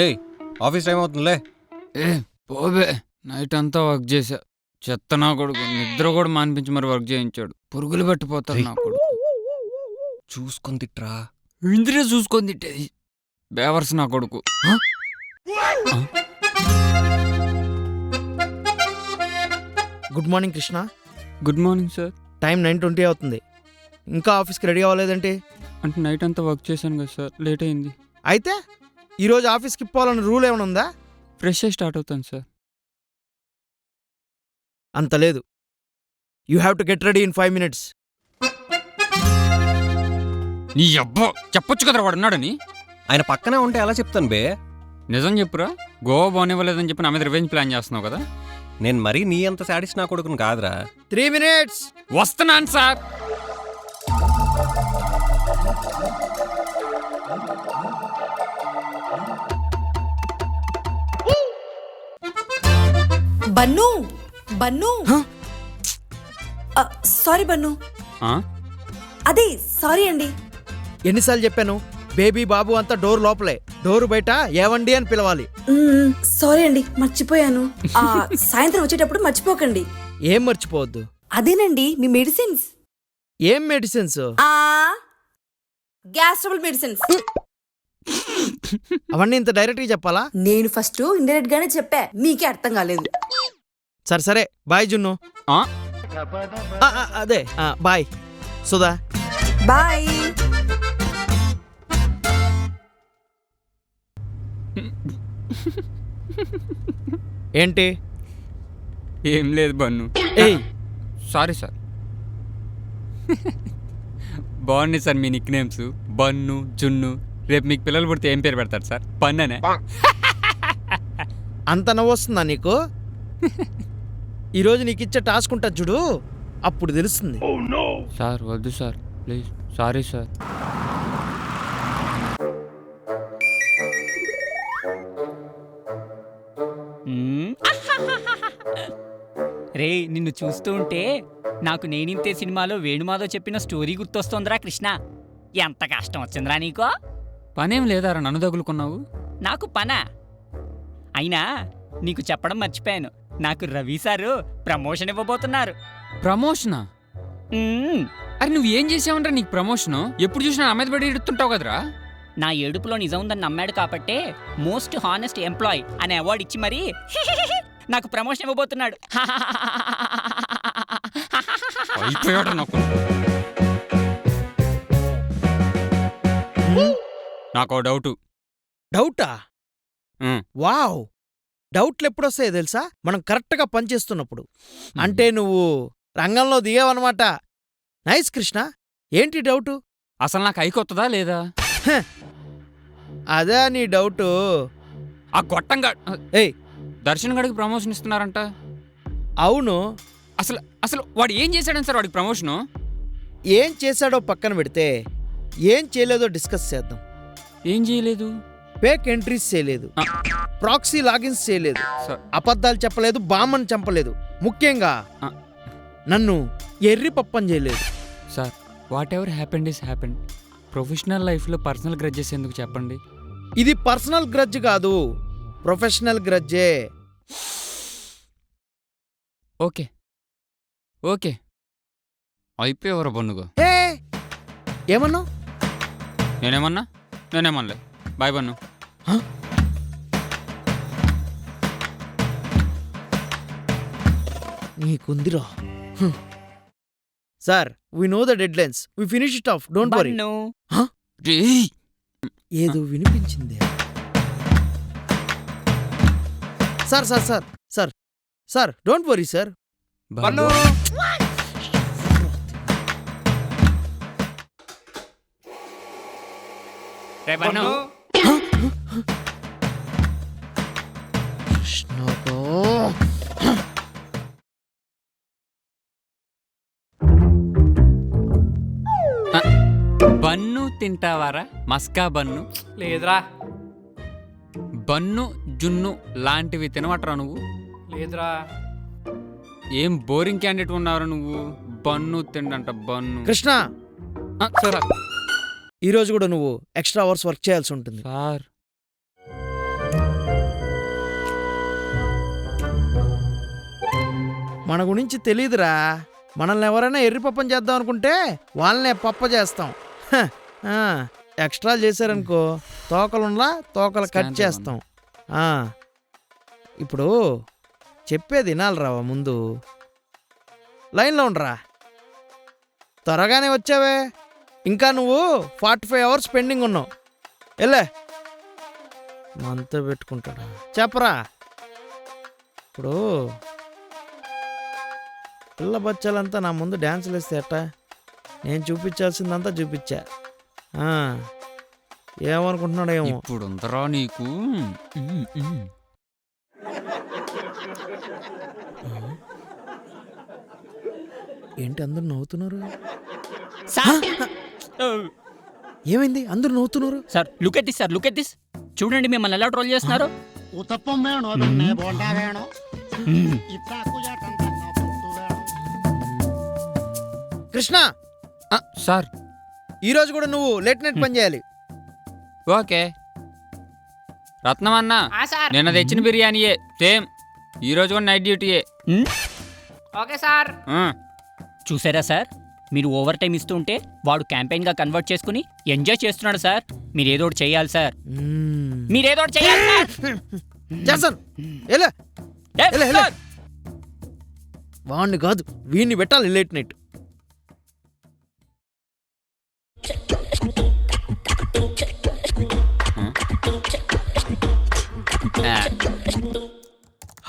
ఏయ్ office time అవుతుందిలే. ఏ పోబే, night అంతా work చేశా. చెత్త నా కొడుకు, నిద్ర కూడా మానిపించి మరి వర్క్ చేయించాడు. పురుగులు పట్టిపోతాడు నా కొడుకు. చూసుకొని తిట్రా. ఇంద్రియ చూసుకొని తిట్టేది బేవర్స్ నా కొడుకు. Good morning Krishna. Good morning sir. Time 9:20 అవుతుంది, ఇంకా ఆఫీస్కి రెడీ అవ్వలేదంటే? అంటే నైట్ అంతా వర్క్ చేశాను కదా సార్, లేట్ అయింది. అయితే ఈరోజు ఆఫీస్కి పోవాలన్న రూల్ ఏమైనా ఉందా? ఫ్రెష్ అయి స్టార్ట్ అవుతాను సార్. అంత లేదు. You have to get ready in 5 minutes. నీ అబ్బా చెప్పొచ్చు కదరా వాడు ఉన్నాడని. ఆయన పక్కనే ఉంటే ఎలా చెప్తాను బే? నిజం చెప్పురా, గోవా బానివ్వలేదని చెప్పి నా మీద రివెంజ్ ప్లాన్ చేస్తున్నావు కదా. నేను మరీ నీ అంత శాడిస్ట్ నా కొడుకుని కాదురా. 3 minutes. వస్తున్నాను sir. Bun Bannu sorry Bannu. అదే సారీ అండి. ఎన్నిసార్లు చెప్పాను, బేబీ బాబు అంతా డోర్ లోపలే, డోర్ బయట ఏవండి అని పిలవాలి. సారీ అండి, మర్చిపోయాను. సాయంత్రం వచ్చేటప్పుడు మర్చిపోకండి. ఏం మర్చిపోవద్దు? అదేనండి మీ మెడిసిన్స్. ఏం మెడిసిన్స్? Gas trouble medicines. అవన్నీ ఇంత డైరెక్ట్గా చెప్పాలా? నేను ఫస్ట్ ఇండైరెక్ట్ గానే చెప్పా, మీకే అర్థం కాలేదు. సరే సరే, బాయ్ జున్ను. అదే బాయ్ సుధా. బాయ్. ఏంటి? ఏం లేదు బన్ను. ఏయ్ సారీ సార్. బాగున్నాయి సార్ మీ నిక్ నేమ్స్, బన్ను జున్ను. రేపు మీకు పిల్లలు పుడితే ఏం పేరు పెడతారు సార్? పన్ననే. అంత నవ్వొస్తుందా నీకు? ఈరోజు నీకు ఇచ్చే టాస్క్ ఉంటుంది చూడు, అప్పుడు తెలుస్తుంది. సార్ వద్దు సార్ ప్లీజ్. Sorry sir. రే, నిన్ను చూస్తూ ఉంటే నాకు నేనింతే సినిమాలో వేణుమాధవ్ చెప్పిన స్టోరీ గుర్తొస్తోందిరా కృష్ణ. ఎంత కష్టం వచ్చిందిరా నీకో. పనేం లేదారా నన్ను తగులుకున్నావు? నాకు పనా? అయినా నీకు చెప్పడం మర్చిపోయాను, నాకు రవి సారు ప్రమోషన్ ఇవ్వబోతున్నారు. ప్రమోషనా? అరే నువ్వు ఏం చేసావంటరా నీకు ప్రమోషను? ఎప్పుడు చూసినా నా మీద పడి ఎడుతుంటావు కదరా. నా ఏడుపులో నిజం ఉందని నమ్మాడు కాబట్టే మోస్ట్ హానెస్ట్ ఎంప్లాయ్ అనే అవార్డు ఇచ్చి మరీ నాకు ప్రమోషన్ ఇవ్వబోతున్నాడు. నాకు డౌటు. డౌటా? వావ్, డౌట్లు ఎప్పుడొస్తాయో తెలుసా? మనం కరెక్ట్గా పనిచేస్తున్నప్పుడు. అంటే నువ్వు రంగంలో దిగావన్నమాట. నైస్ కృష్ణ. ఏంటి డౌటు? అసలు నాకు అయికొత్తదా లేదా? అదే నీ డౌటు. ఆ గొట్టంగా ఏయ్, దర్శన్ గడికి ప్రమోషన్ ఇస్తున్నారంట. అవును. అసలు అసలు వాడు ఏం చేశాడని సార్ వాడికి ప్రమోషను? ఏం చేశాడో పక్కన పెడితే ఏం చేయలేదో డిస్కస్ చేద్దాం. ఏం చేయలేదు? ఫేక్ ఎంట్రీస్ చేయలేదు, ప్రాక్సీ లాగిన్స్ చేయలేదు, అబద్ధాలు చెప్పలేదు, బామ్మని చంపలేదు, ముఖ్యంగా నన్ను ఎర్రి పప్పని చేయలేదు. Sir whatever happened is happened. Professional లైఫ్లో పర్సనల్ గ్రడ్జెస్ ఎందుకు చెప్పండి? ఇది పర్సనల్ గ్రడ్జ్ కాదు, ప్రొఫెషనల్ గ్రడ్జే. ఓకే ఓకే అయిపోయేవరా బన్నుగా. ఏమన్నావు? నేనేమనలే. Bye bun. నీకుందిరా. Sir, we know the dead lines, we finish it off, don't worry. ఏదో వినిపించింది. Sir sir sir sir sir don't worry sir. Bun bun తింటావారా? మస్కా బన్ను లేదురా. బన్ను జున్ను లాంటివి తినవట్రా నువ్వు? లేదురా. ఏం బోరింగ్ క్యాండిడేట్ ఉన్నావురా నువ్వు? బన్ను తిండంట బన్ను. కృష్ణ, సార్ ఈరోజు కూడా నువ్వు ఎక్స్ట్రా అవర్స్ వర్క్ చేయాల్సి ఉంటుంది. సార్ మన గురించి తెలీదురా. మనల్ని ఎవరైనా ఎర్రిపప్పం చేద్దాం అనుకుంటే వాళ్ళనే పప్ప చేస్తాం. హ, ఆ, ఎక్స్ట్రాలు చేశారనుకో తోకలుండా తోకలు కట్ Stand చేస్తాం. ఆ, ఇప్పుడు చెప్పేది వినాలిరా ముందు. లైన్లో ఉండరా. త్వరగానే వచ్చావే, ఇంకా నువ్వు 45 అవర్స్ పెండింగ్ ఉన్నావు. వెళ్ళే. మనతో పెట్టుకుంటాడా చెప్పరా. ఇప్పుడు పిల్ల బచ్చాలంతా నా ముందు డ్యాన్సులు వేస్తే ఎట్టా? నేను చూపించాల్సిందంతా చూపించా. ఆ, ఏమనుకుంటున్నాడో ఏమో. ఇప్పుడు ఉందరా నీకు. ఏంటి అందరు నవ్వుతున్నారు? సార్ ఏమైంది అందరు నవ్వుతున్నారు? Sir look at this sir, look at this. చూడండి మిమ్మల్ని ఎలా ట్రోల్ చేస్తున్నారు. ഉത്തപ്പം വേണോ പിന്നെ ബോണ്ട വേണോ ഇത്താക്കുചേട്ടൻ തന്നെ പുത്തു വേണോ కృష్ణ, సార్ ఈరోజు కూడా నువ్వు లేట్ నైట్ పని చేయాలి. ఓకే. రత్నం అన్న నిన్న తెచ్చిన బిర్యానీయే సేమ్. ఈరోజు కూడా నైట్ డ్యూటీయే. Okay sir. చూసారా సార్, మీరు ఓవర్ టైం ఇస్తూ ఉంటే వాడు క్యాంపెయిన్ గా కన్వర్ట్ చేసుకుని ఎంజాయ్ చేస్తున్నాడు సార్. మీరు ఏదో ఒకటి చేయాలి సార్, మీరు ఏదో ఒకటి చేయాలి సార్. చేస్తాను. ఎలా ఏ, ఎలా, ఎలా? సార్. వాడిని కాదు వీడిని పెట్టాలి late night.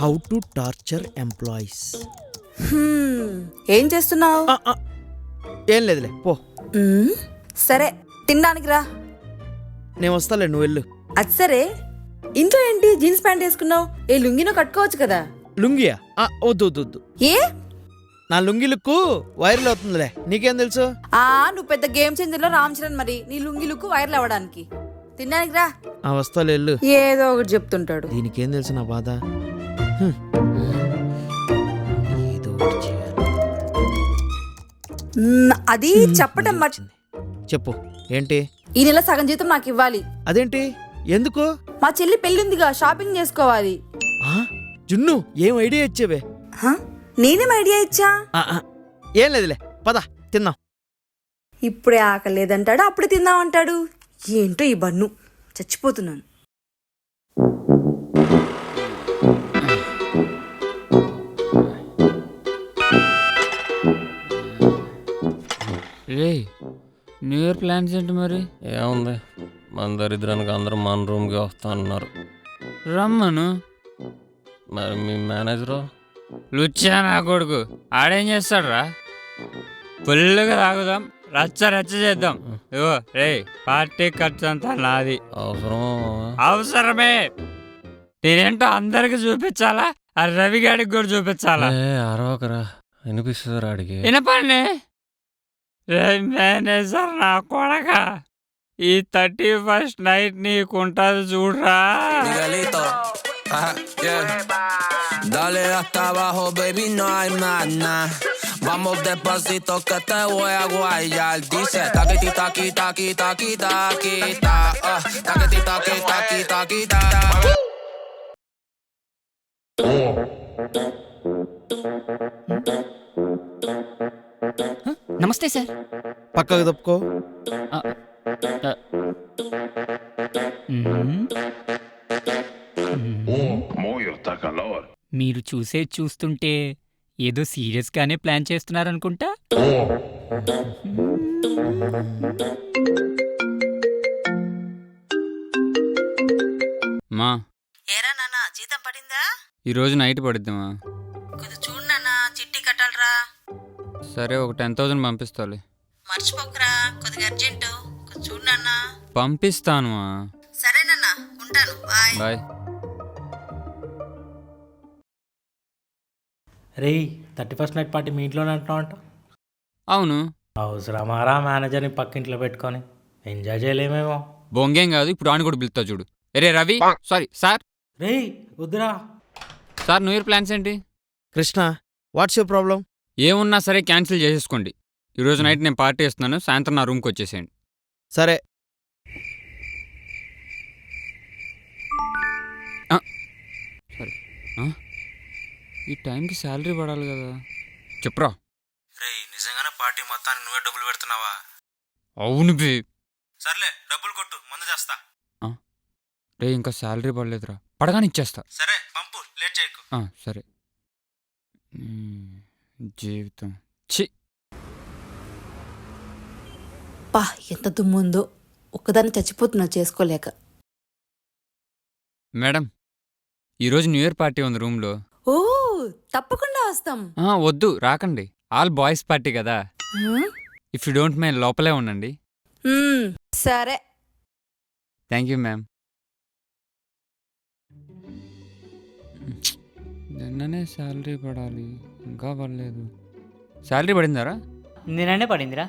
How to torture employees. ఏం చేస్తున్నావు? ఏం లేదులే పో. సరే తినడానికి రా. నేను వస్తాలే, నువ్వు వెళ్ళు. అది సరే, ఇంట్లో ఏంటి జీన్స్ ప్యాంట్ వేసుకున్నావు? ఏ లుంగినో కట్టుకోవచ్చు కదా. లుంగియా? వద్దు వద్దు వద్దు. ఏ? నా లుంగి లుక్కు వైరల్ అవుతుందిలే, నీకేం తెలుసు? నువ్వు పెద్ద గేమ్ చేంజర్ లో రామ్ చరణ్, మరి నీ లుంగి లుక్ వైరల్ అవ్వడానికి. తినడానికి రా. వస్తాలే, వెళ్ళు. ఏదో ఒకటి చెప్తుంటాడు. దీనికేం తెలుసు నా బాధ? ఏదో ఒకటి చేయాలి. అది చెప్పటం చెప్పు ఏంటి? ఈ నెల సగం జీతం నాకు ఇవ్వాలి. అదేంటి? ఎందుకు? మా చెల్లి పెళ్ళిందిగా, షాపింగ్ చేసుకోవాలి. జున్ను ఏం ఐడియా ఇచ్చేవే? నేనేం ఐడియా ఇచ్చా? ఏం లేదులే, పద తిందాం. ఇప్పుడే ఆకలి లేదంటాడు, అప్పుడే తిందాం అంటాడు. ఏంటో ఈ బన్ను, చచ్చిపోతున్నాను. రే న్యూ ఇయర్ ప్లాన్స్ ఏంటి మరి? ఏముంది, మన దరిద్రానికి అందరూ మన రూమ్కి వస్తా అన్నారు. రమ్మను. మరి మీ మేనేజరు? లుచ్చా నా కొడుకు ఆడేం చేస్తాడురా? ఫుల్గా తాగుదాం, రచ్చ రచ్చ చేద్దాం. ఇగో రే, పార్టీ ఖర్చు అంతా నాది. అవసరమే. నేనేంటో అందరికి చూపించాలా, ఆ రవిగాడికి కూడా చూపించాలా? అరవకరా, వినిపిస్తుంది రాడికి. వినపండి రే మేనేజర్ నా కొడక, ఈ 31st నైట్ నీకుంటది చూడరా. Dale hasta abajo, baby, no hay más nada. Vamos despacito que te voy a guayar. Dice taquiti taqui taqui taqui taqui ta, taquiti taqui taqui taqui ta. నమస్తే సార్. పక్కకు తప్పుకో. మీరు చూస్తుంటే ఏదో సీరియస్ గానే plan చేస్తున్నారనుకుంటా. మా ఏరా నాన్న, జీతం పడిందా? ఈరోజు నైట్ పడుద్దామా? కొద్ది చూడు నాన్న, చిట్టి కట్టాలరా. సరే, ఒక 10,000 పంపిస్తాలే. మర్చిపోకురా, కొద్దిగా అర్జెంటు. కొద్ది చూడు నాన్న. పంపిస్తాను. సరే నాన్న, ఉంటాను. బాయ్. బాయ్. రే 31st నైట్ పార్టీ మీ ఇంట్లోనే అంటున్నావంట. అవును. అవసరమారా మేనేజర్ని పక్కింట్లో పెట్టుకొని ఎంజాయ్ చేయలేమేమో. బొంగేం కాదు, ఇప్పుడు ఆని కూడా పిలుస్తా చూడు. రే రవి, సారీ సార్. రే వద్దురా సార్, న్యూ ఇయర్ ప్లాన్స్ ఏంటి? Krishna, what's your problem? ఏమున్నా సరే క్యాన్సిల్ చేసేసుకోండి. ఈరోజు నైట్ నేను పార్టీ ఇస్తున్నాను, సాయంత్రం నా రూమ్కి వచ్చేసేయండి. సరే. సరే. ఈ టైంకి శాలరీ పడాలి కదా. చెప్పురా. రేయ్ నిజంగానే పార్టీ మొత్తానికి నువ్వే డబ్బులు పెడుతున్నావా? అవును బే. సర్లే డబ్బులు కొట్టు, మందు చేస్తా. రే ఇంకా శాలరీ పడలేదురా, పడగానే ఇచ్చేస్తా. సరే పంపు, లేట్ చేయకు. సరే. జీవితం చి. పా ఎంత దుమ్ముందో, ఒక్కదాన్ని చచ్చిపోతున్నా చేసుకోలేక. మేడం, ఈరోజు న్యూ ఇయర్ పార్టీ ఉంది రూమ్లో. ఓ తప్పకుండా వస్తాం. వద్దు రాకండి, ఆల్ బాయ్స్ పార్టీ కదా. ఇఫ్ యూ డోంట్ మైండ్ లోపలే ఉండండి. సరే. Thank you ma'am. నిన్ననే శాలరీ పడాలి, ఇంకా పడలేదు. శాలరీ పడిందారా? నిన్ననే పడిందిరా.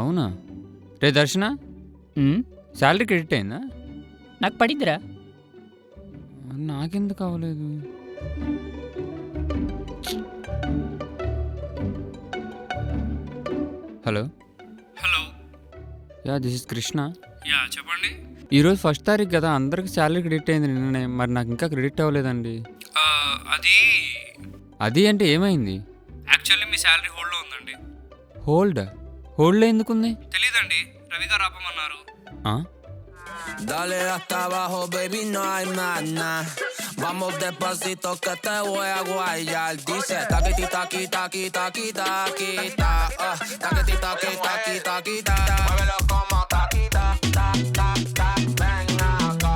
అవునా? రే దర్శన, శాలరీ క్రెడిట్ అయిందా? నాకు పడిందిరా. నాకెందుకు అవ్వలేదు? Hello hello. This is Krishna. చెప్పండి. ఈరోజు 1st తారీఖు కదా, అందరికి శాలరీ క్రెడిట్ అయింది నిన్ననే. మరి నాకు ఇంకా క్రెడిట్ అవ్వలేదండి. అది అంటే ఏమైంది? యాక్చువల్లీ మీ శాలరీ హోల్డ్లో ఉందండి. హోల్డ్ ఎందుకుంది? తెలీదండి, రవి గారు ఆపమన్నారు. Dale hasta abajo, baby, no hay más nada. Vamos despacito que te voy a guayar. Dice taquiti taqui taqui taqui taqui ta. Taquiti taqui taqui taqui ta. Muévelo como taqui ta ta ta ta. Ven acá.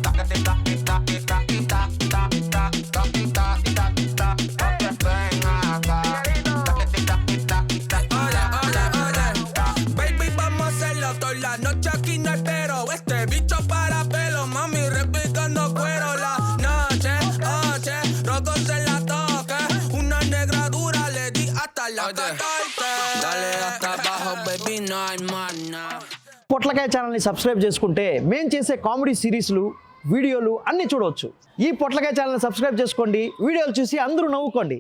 Taquiti taqui taqui taqui ta ta ta. Taqui taqui taqui ta. Ven acá. Taquiti taqui taqui ta. Oye, oye, oye. Baby, vamos a hacerlo toda la noche aquí no espero. Este bicho para pelo, mami, repicando cuero la noche, noche, rotos en la toque, una negra dura le di hasta la 14. Dale hasta abajo, baby, no hay más nada. పొట్లకాయ ఛానల్ని subscribe చేసుకుంటే మేము చేసే comedy సిరీస్లు, వీడియోలు అన్నీ చూడవచ్చు. ఈ పొట్లకాయ ఛానల్ని సబ్స్క్రైబ్ చేసుకోండి, వీడియోలు చూసి అందరూ నవ్వుకోండి.